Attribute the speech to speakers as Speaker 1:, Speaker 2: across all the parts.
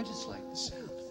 Speaker 1: just like the sound of it.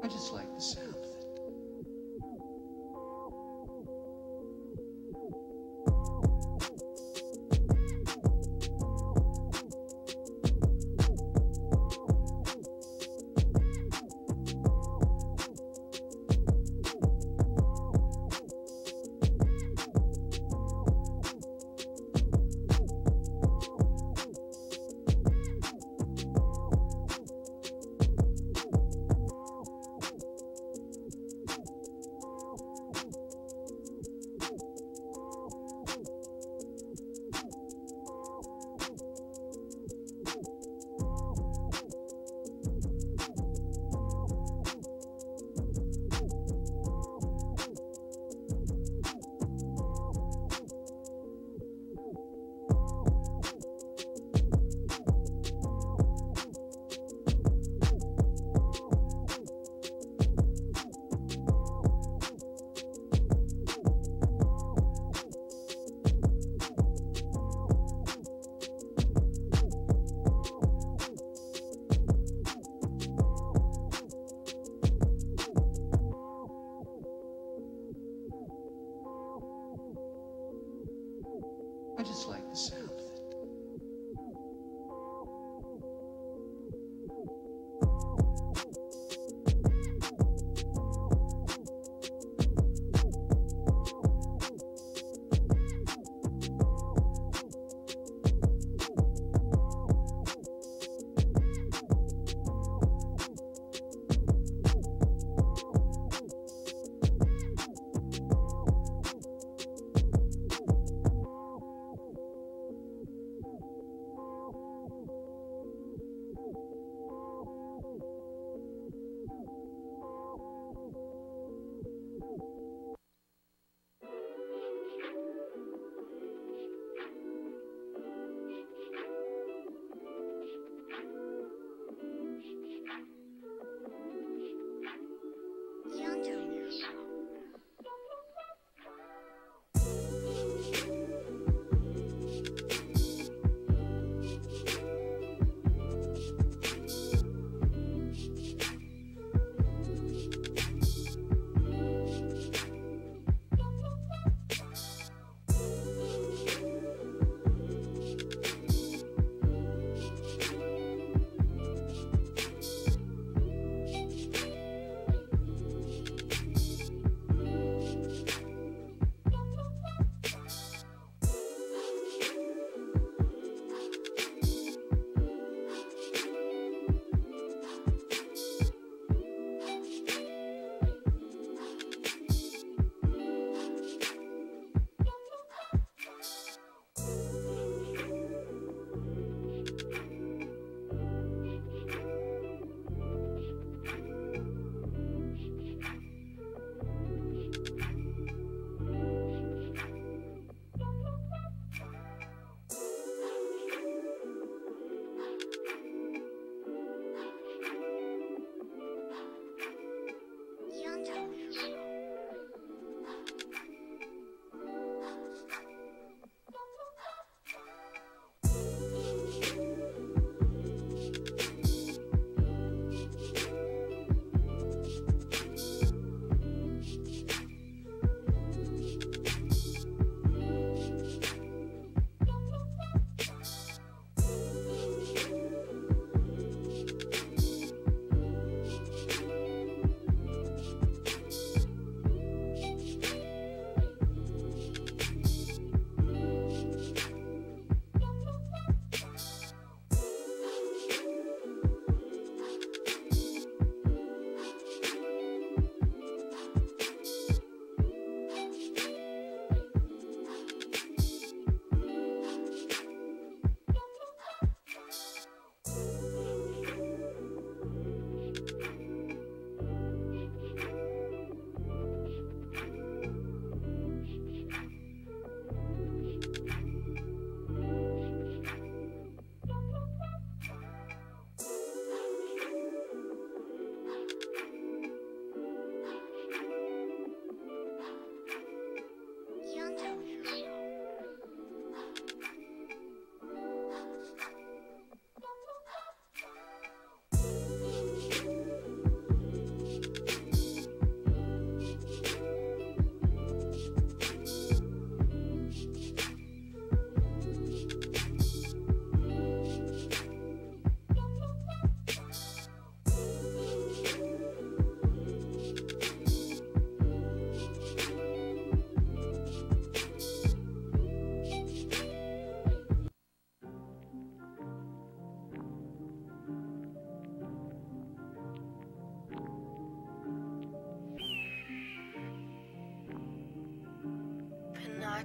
Speaker 1: I just like the sound of it. I just like the sound of it.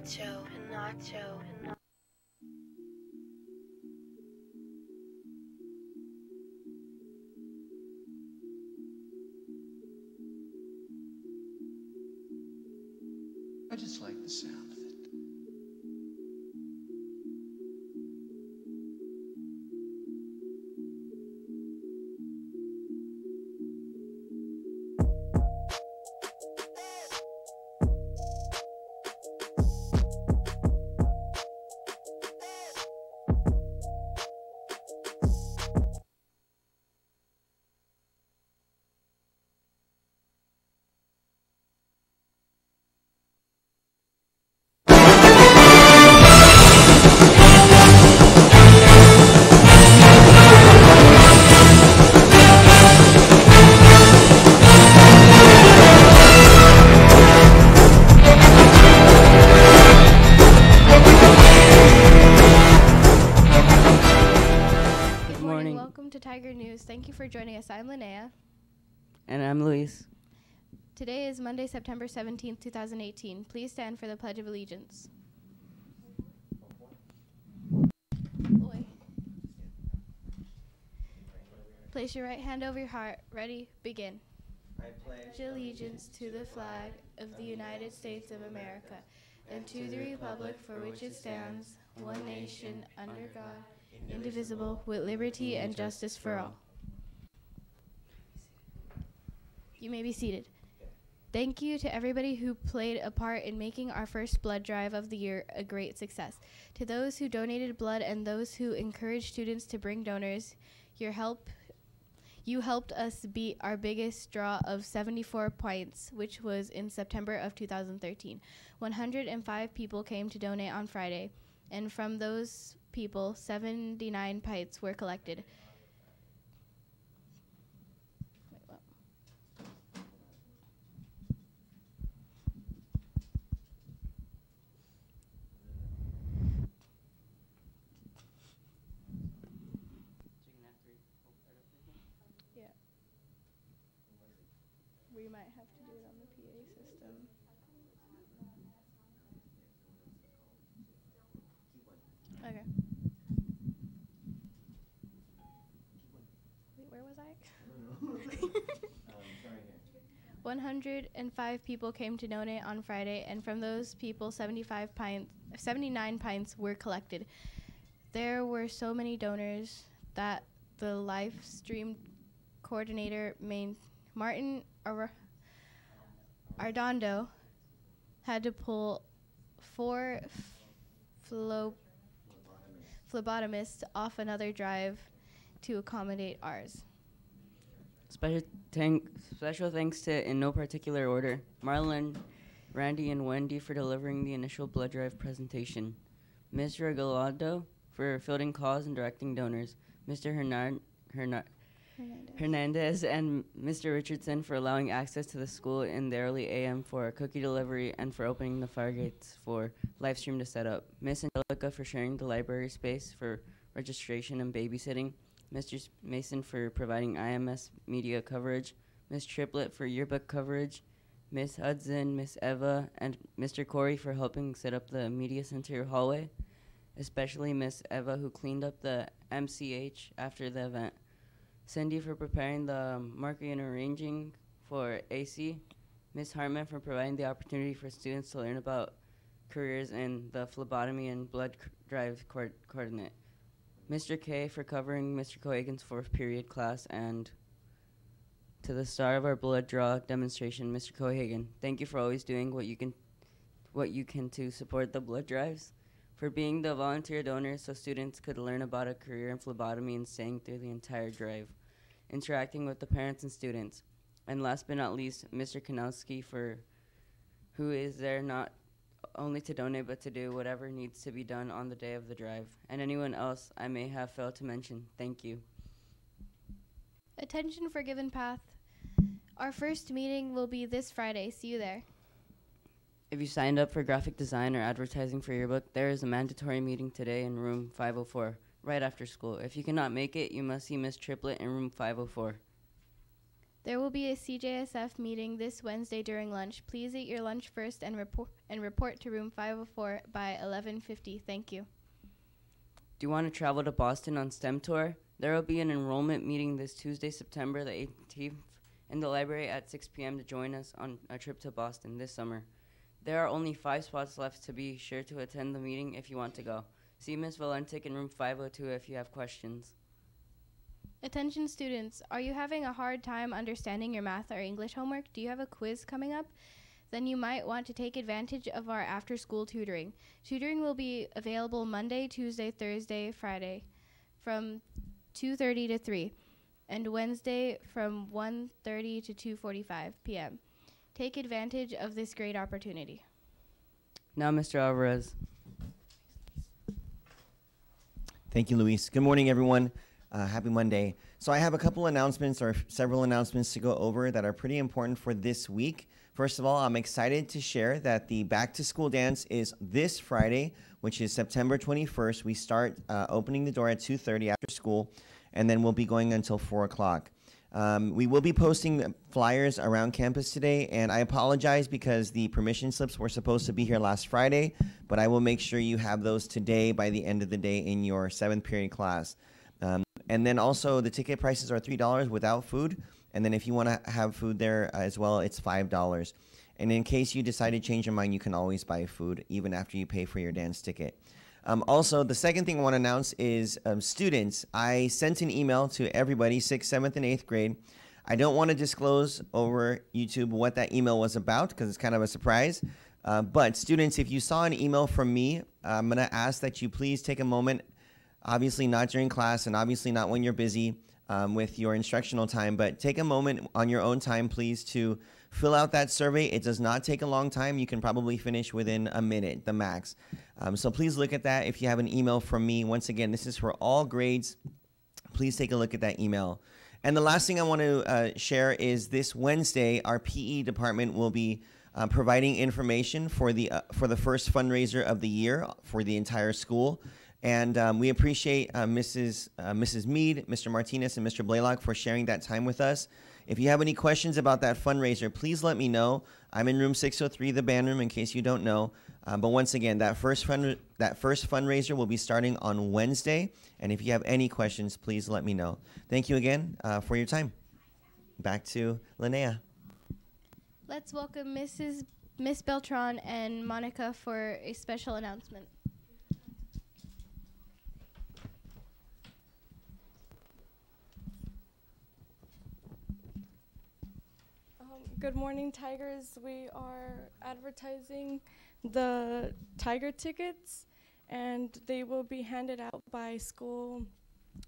Speaker 1: I just like the sound of it.
Speaker 2: Thank you for joining us. I'm Linnea.
Speaker 3: And I'm Luis.
Speaker 2: Today is Monday, September 17th, 2018. Please stand for the Pledge of Allegiance. Boy. Place your right hand over your heart. Ready? Begin. I pledge allegiance to the flag of the United States of America and to the republic for which it stands, one nation, under God, indivisible, with liberty and justice for all. You may be seated. Thank you to everybody who played a part in making our first blood drive of the year a great success. To those who donated blood and those who encouraged students to bring donors, you helped us beat our biggest draw of 74 points, which was in September of 2013. 105 people came to donate on Friday, and from those people, 79 pints were collected. We might have to do it on the PA system. Okay. Wait, where was I? 105 people came to donate on Friday, and from those people, 79 pints were collected. There were so many donors that the live stream coordinator, Martin Ardondo, had to pull 4 phlebotomists off another drive to accommodate ours.
Speaker 3: Special thanks to, in no particular order, Marlon, Randy, and Wendy for delivering the initial blood drive presentation, Ms. Regalado for fielding calls and directing donors, Mr. Hernandez and Mr. Richardson for allowing access to the school in the early AM for a cookie delivery and for opening the fire gates for live stream to set up, Miss Angelica for sharing the library space for registration and babysitting, Mr. Mason for providing IMS media coverage, Miss Triplett for yearbook coverage, Miss Hudson, Miss Eva, and Mr. Corey for helping set up the media center hallway, especially Miss Eva who cleaned up the MCH after the event, Cindy for preparing the marquee and arranging for AC, Miss Hartman for providing the opportunity for students to learn about careers in the phlebotomy and blood drive coordinate, Mr. K for covering Mr. Cohagen's 4th period class, and to the star of our blood draw demonstration, Mr. Cohagen. Thank you for always doing what you can to support the blood drives, for being the volunteer donor so students could learn about a career in phlebotomy and staying through the entire drive, interacting with the parents and students, and last but not least, Mr. Kanowski who is there not only to donate but to do whatever needs to be done on the day of the drive, and anyone else I may have failed to mention. Thank you.
Speaker 2: Attention for Given Path. Our first meeting will be this Friday. See you there.
Speaker 3: If you signed up for graphic design or advertising for your book, there is a mandatory meeting today in room 504, right after school. If you cannot make it, you must see Miss Triplett in room 504.
Speaker 2: There will be a CJSF meeting this Wednesday during lunch. Please eat your lunch first and report to room 504 by 11:50. Thank you.
Speaker 3: Do you want to travel to Boston on STEM tour? There will be an enrollment meeting this Tuesday, September the 18th in the library at 6 p.m. to join us on a trip to Boston this summer. There are only 5 spots left, to be sure to attend the meeting if you want to go. See Ms. Valentic in room 502 if you have questions.
Speaker 2: Attention students, are you having a hard time understanding your math or English homework? Do you have a quiz coming up? Then you might want to take advantage of our after-school tutoring. Tutoring will be available Monday, Tuesday, Thursday, Friday from 2:30 to 3, and Wednesday from 1:30 to 2:45 p.m. Take advantage of this great opportunity.
Speaker 4: Now, Mr. Alvarez. Thank you, Luis. Good morning, everyone. Happy Monday. So I have a couple announcements, or several announcements to go over that are pretty important for this week. First of all, I'm excited to share that the back to school dance is this Friday, which is September 21st. We start opening the door at 2:30 after school, and then we'll be going until 4 o'clock. We will be posting flyers around campus today, and I apologize because the permission slips were supposed to be here last Friday, but I will make sure you have those today by the end of the day in your 7th period class. And then also the ticket prices are $3 without food. And then if you want to have food there as well, it's $5. And in case you decide to change your mind, you can always buy food even after you pay for your dance ticket. Also, the second thing I want to announce is students. I sent an email to everybody, 6th, 7th, and 8th grade. I don't want to disclose over YouTube what that email was about because it's kind of a surprise. But students, if you saw an email from me, I'm going to ask that you please take a moment. Obviously not during class and obviously not when you're busy with your instructional time, but take a moment on your own time, please, to fill out that survey. It does not take a long time. You can probably finish within a minute, the max. So please look at that if you have an email from me. Once again, this is for all grades. Please take a look at that email. And the last thing I want to share is this Wednesday, our PE department will be providing information for the first fundraiser of the year for the entire school. And we appreciate Mrs. Mead, Mr. Martinez, and Mr. Blaylock for sharing that time with us. If you have any questions about that fundraiser, please let me know. I'm in room 603, the band room, in case you don't know. But once again, that first fundraiser will be starting on Wednesday. And if you have any questions, please let me know. Thank you again for your time. Back to Linnea.
Speaker 2: Let's welcome Miss Beltran and Monica for a special announcement.
Speaker 5: Good morning, Tigers. We are advertising the Tiger tickets, and they will be handed out by school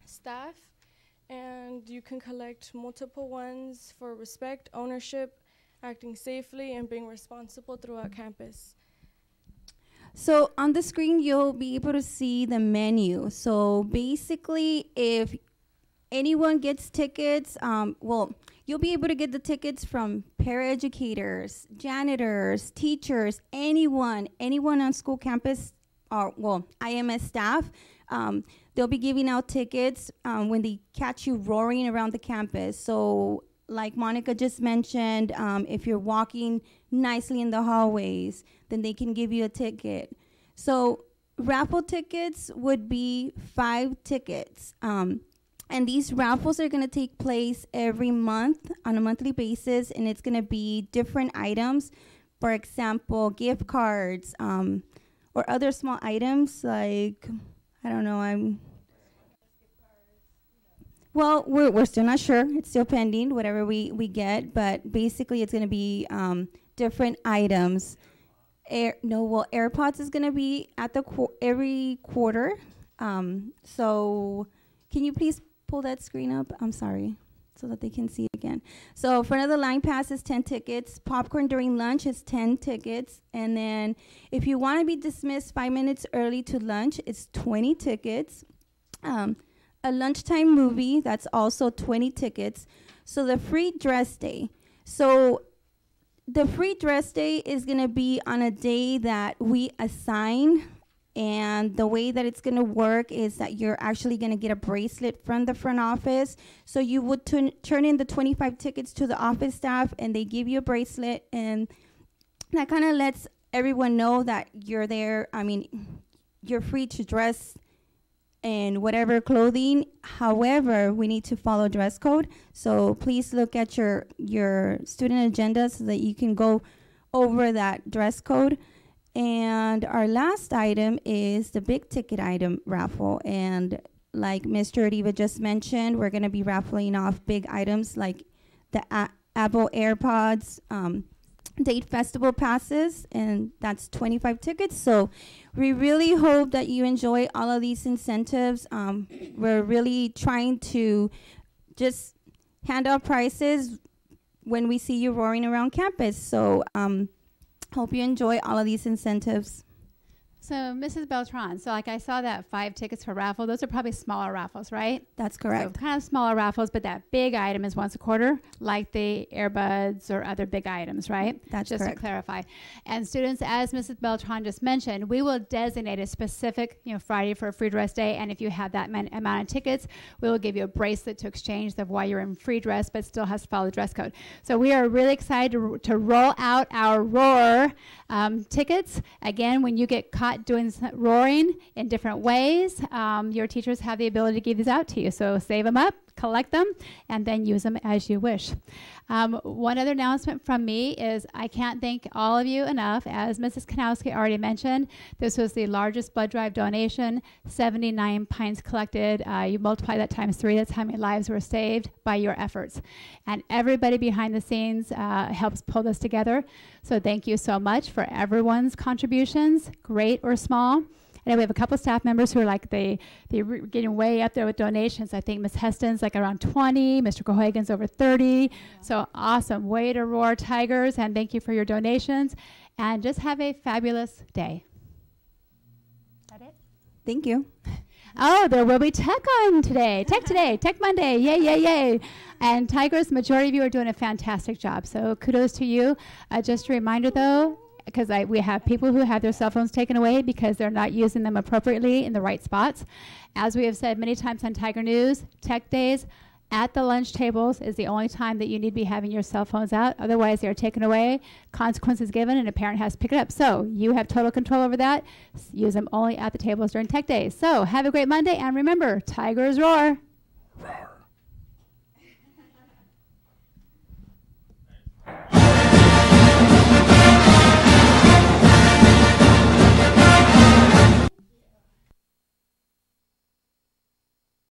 Speaker 5: staff, and you can collect multiple ones for respect, ownership, acting safely, and being responsible throughout campus.
Speaker 6: So on the screen, you'll be able to see the menu. So basically, if anyone gets tickets, you'll be able to get the tickets from paraeducators, janitors, teachers, anyone on school campus, or IMS staff. They'll be giving out tickets when they catch you roaring around the campus. So like Monica just mentioned, if you're walking nicely in the hallways, then they can give you a ticket. So raffle tickets would be 5 tickets. And these raffles are going to take place every month on a monthly basis, and it's going to be different items. For example, gift cards or other small items like, I don't know, we're still not sure. It's still pending, whatever we get. But basically, it's going to be different items. AirPods is going to be at the every quarter. So can you please pull that screen up? I'm sorry, so that they can see it again. So for another line pass is 10 tickets. Popcorn during lunch is 10 tickets. And then if you want to be dismissed 5 minutes early to lunch, it's 20 tickets. A lunchtime movie, that's also 20 tickets. So the free dress day. So the free dress day is going to be on a day that we assign And the way that it's going to work is that you're actually going to get a bracelet from the front office. So you would turn in the 25 tickets to the office staff, and they give you a bracelet, and that kind of lets everyone know that you're there. I mean, you're free to dress in whatever clothing. However, we need to follow dress code. So please look at your student agenda so that you can go over that dress code. And our last item is the big ticket item raffle. And like Mr. Riva just mentioned, we're going to be raffling off big items like the Apple AirPods, Date Festival passes, and that's 25 tickets. So we really hope that you enjoy all of these incentives. We're really trying to just hand out prizes when we see you roaring around campus. So hope you enjoy all of these incentives.
Speaker 7: So, Mrs. Beltran, so like I saw that 5 tickets for raffle. Those are probably smaller raffles, right?
Speaker 6: That's correct.
Speaker 7: So kind of smaller raffles, but that big item is once a quarter, like the earbuds or other big items, right?
Speaker 6: That's
Speaker 7: just
Speaker 6: correct.
Speaker 7: to clarify. And students, as Mrs. Beltran just mentioned, we will designate a specific, Friday for a free dress day. And if you have that amount of tickets, we will give you a bracelet to exchange of why you're in free dress, but still has to follow the dress code. So we are really excited to roll out our Roar tickets. Again, when you get caught doing roaring in different ways, your teachers have the ability to give these out to you. So save them up, collect them, and then use them as you wish. One other announcement from me is I can't thank all of you enough. As Mrs. Kanowski already mentioned, this was the largest blood drive donation, 79 pints collected. You multiply that times 3, that's how many lives were saved by your efforts. And everybody behind the scenes helps pull this together. So thank you so much for everyone's contributions, great or small. And we have a couple of staff members who are like they're getting way up there with donations. I think Ms. Heston's like around 20, Mr. Cohagen's over 30. Yeah. So awesome. Way to roar, Tigers, and thank you for your donations. And just have a fabulous day. Is that it?
Speaker 6: Thank you.
Speaker 7: Oh, there will be Tech on today. Tech today. Tech Monday. Yay, yay, yay. And Tigers, majority of you are doing a fantastic job. So kudos to you. Just a reminder, though, because we have people who have their cell phones taken away because they're not using them appropriately in the right spots. As we have said many times on Tiger News, Tech Days at the lunch tables is the only time that you need to be having your cell phones out. Otherwise, they're taken away, consequences given, and a parent has to pick it up. So you have total control over that. Use them only at the tables during Tech Days. So have a great Monday, and remember, Tigers roar. Roar.